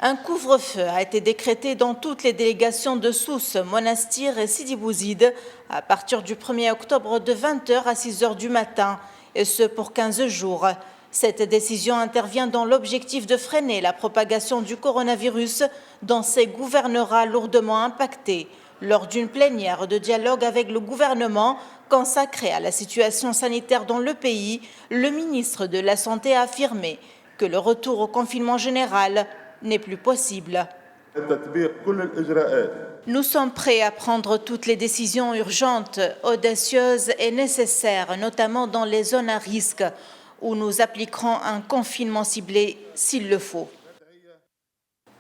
Un couvre-feu a été décrété dans toutes les délégations de Sousse, Monastir et Sidi Bouzid à partir du 1er octobre de 20h à 6h du matin, et ce pour 15 jours. Cette décision intervient dans l'objectif de freiner la propagation du coronavirus dans ces gouvernorats lourdement impactés. Lors d'une plénière de dialogue avec le gouvernement consacrée à la situation sanitaire dans le pays, le ministre de la Santé a affirmé que le retour au confinement général n'est plus possible. Nous sommes prêts à prendre toutes les décisions urgentes, audacieuses et nécessaires, notamment dans les zones à risque, où nous appliquerons un confinement ciblé s'il le faut.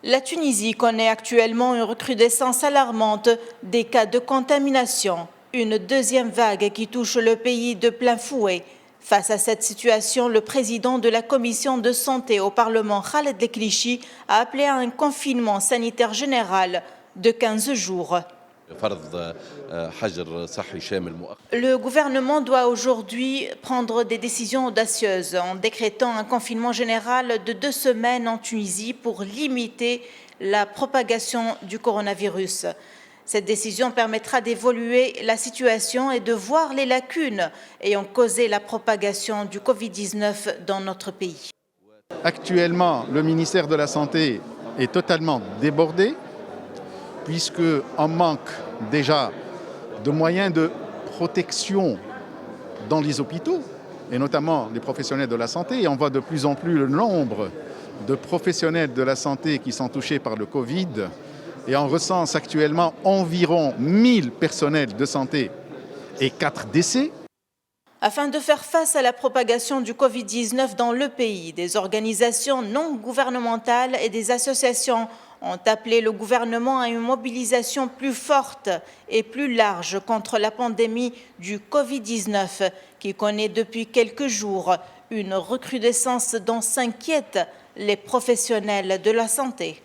La Tunisie connaît actuellement une recrudescence alarmante des cas de contamination, une deuxième vague qui touche le pays de plein fouet. Face à cette situation, le président de la commission de santé au Parlement, Khaled Leklichi, a appelé à un confinement sanitaire général de 15 jours. Le gouvernement doit aujourd'hui prendre des décisions audacieuses en décrétant un confinement général de 2 semaines en Tunisie pour limiter la propagation du coronavirus. Cette décision permettra d'évaluer la situation et de voir les lacunes ayant causé la propagation du Covid-19 dans notre pays. Actuellement, le ministère de la Santé est totalement débordé puisqu'on manque déjà de moyens de protection dans les hôpitaux et notamment les professionnels de la santé. Et on voit de plus en plus le nombre de professionnels de la santé qui sont touchés par le Covid. Et on recense actuellement environ 1000 personnels de santé et 4 décès. Afin de faire face à la propagation du Covid-19 dans le pays, des organisations non gouvernementales et des associations ont appelé le gouvernement à une mobilisation plus forte et plus large contre la pandémie du Covid-19 qui connaît depuis quelques jours une recrudescence dont s'inquiètent les professionnels de la santé.